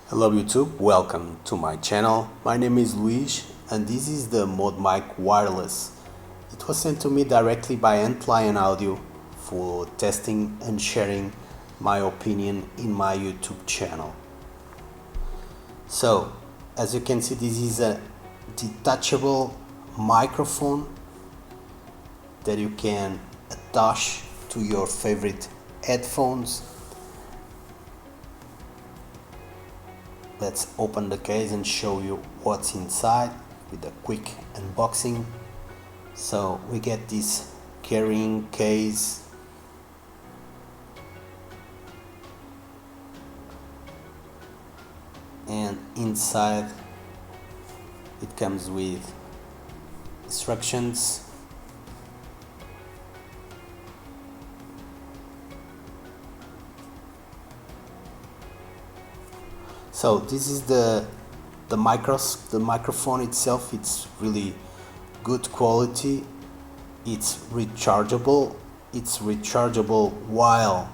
Hello YouTube, welcome to my channel. My name is Luis and this is the ModMic Wireless. It was sent to me directly by Antlion audio for testing and sharing my opinion in my YouTube channel. So, as you can see, this is a detachable microphone that you can attach to your favorite headphones. Let's open the case and show you what's inside with a quick unboxing. So we get this carrying case, and inside it comes with instructions, so this is the microphone itself. It's really good quality. It's rechargeable. It's rechargeable while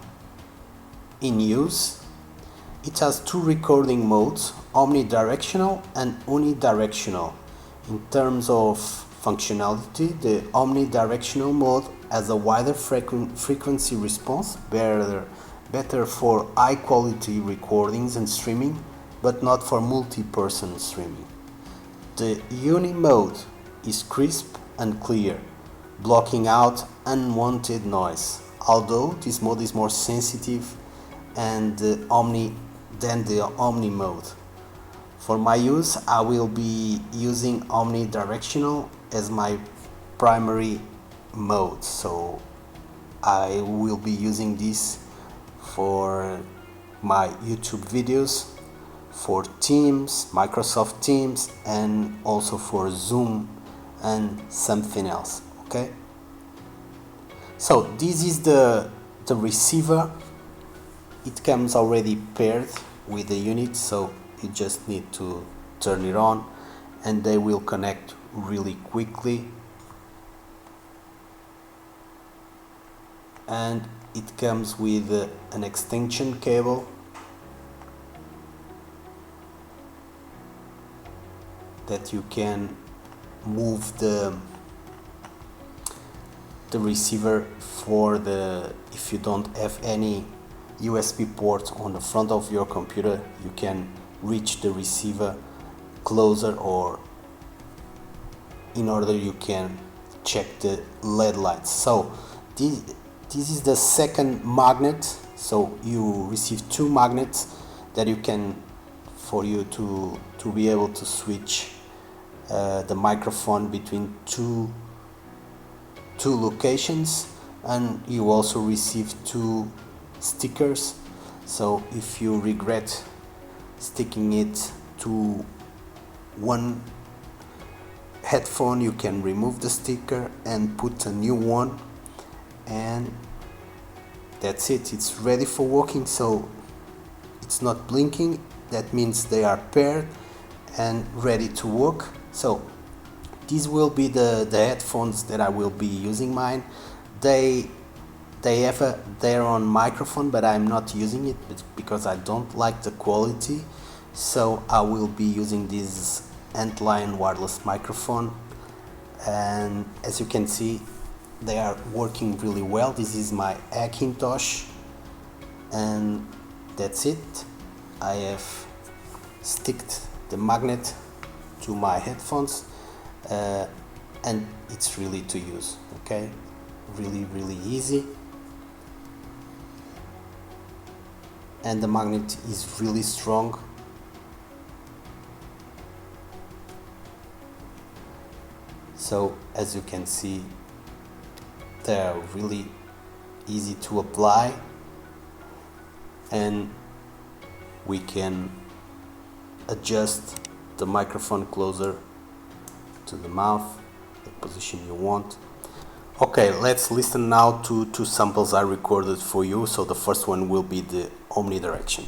in use. It has two recording modes, omnidirectional and unidirectional. In terms of functionality, the omnidirectional mode has a wider frequency response, better for high quality recordings and streaming, but not for multi-person streaming. The uni mode is crisp and clear, blocking out unwanted noise, although this mode is more sensitive and than the omni mode. For my use, I will be using omnidirectional as my primary mode, so I will be using this for my YouTube videos, for Teams, Microsoft Teams, and also for Zoom and something else. Okay, so this is the receiver. It comes already paired with the unit, so you just need to turn it on and they will connect really quickly. And it comes with an extension cable that you can move the receiver for if you don't have any USB port on the front of your computer, you can reach the receiver closer, or in order you can check the LED lights. So this is the second magnet, so you receive two magnets that you can, for you to be able to switch the microphone between two locations, and you also receive two stickers. So if you regret sticking it to one headphone, you can remove the sticker and put a new one, and that's it. It's ready for working. So it's not blinking, that means they are paired and ready to work. So these will be the headphones that I will be using mine. They have their own microphone, but I'm not using it because I don't like the quality. So I will be using this Antlion wireless microphone, and as you can see, they are working really well. This is my Hackintosh, and that's it. I have sticked the magnet to my headphones, and it's really to use. Okay, really easy, and the magnet is really strong. So as you can see, they are really easy to apply, and we can adjust the microphone closer to the mouth, the position you want. Okay, let's listen now to two samples I recorded for you. So the first one will be the omnidirection.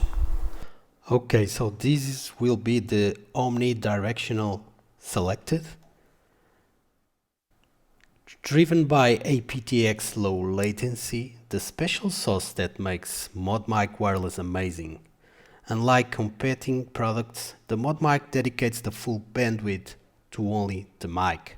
Okay, so this will be the omnidirectional selected. Driven by aptX low latency, the special sauce that makes ModMic Wireless amazing. Unlike competing products, the ModMic dedicates the full bandwidth to only the mic,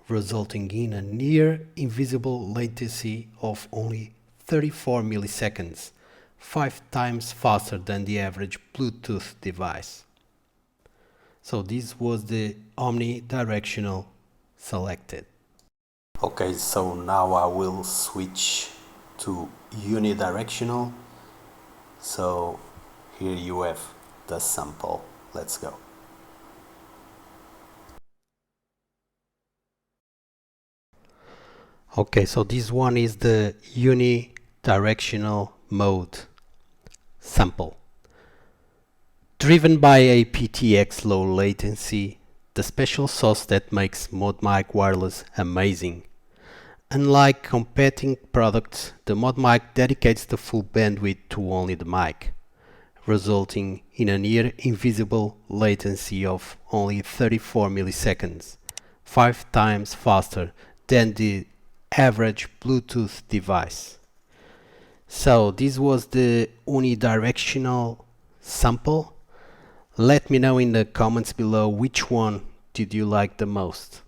resulting in a near invisible latency of only 34 milliseconds, 5 times faster than the average Bluetooth device. So this was the omnidirectional selected. Okay, so now I will switch to unidirectional. So here you have the sample. Let's go. Okay, so this one is the unidirectional mode sample. Driven by aptX low latency, the special sauce that makes ModMic Wireless amazing. Unlike competing products, the ModMic dedicates the full bandwidth to only the mic, resulting in a near invisible latency of only 34 milliseconds, 5 times faster than the average Bluetooth device. So this was the unidirectional sample. Let me know in the comments below which one did you like the most.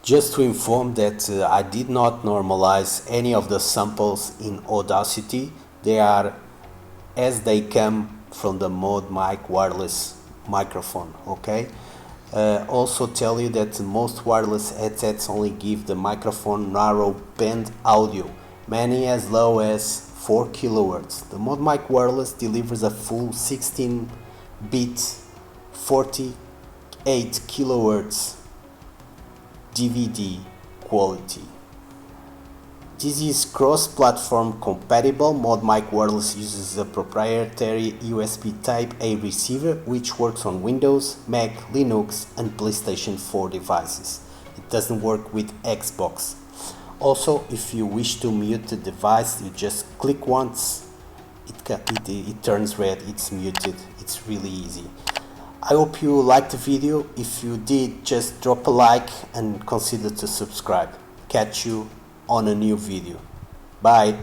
Just to inform that I did not normalize any of the samples in Audacity. They are as they come from the ModMic Wireless microphone, okay? Also tell you that most wireless headsets only give the microphone narrow band audio, many as low as 4 kHz. The ModMic Wireless delivers a full 16-bit 48 kHz DVD quality. This is cross-platform compatible. ModMic Wireless uses a proprietary USB Type-A receiver which works on Windows, Mac, Linux and PlayStation 4 devices. It doesn't work with Xbox. Also, if you wish to mute the device, you just click once, it turns red, it's muted. It's really easy. I hope you liked the video. If you did, just drop a like and consider to subscribe. Catch you on a new video. Bye.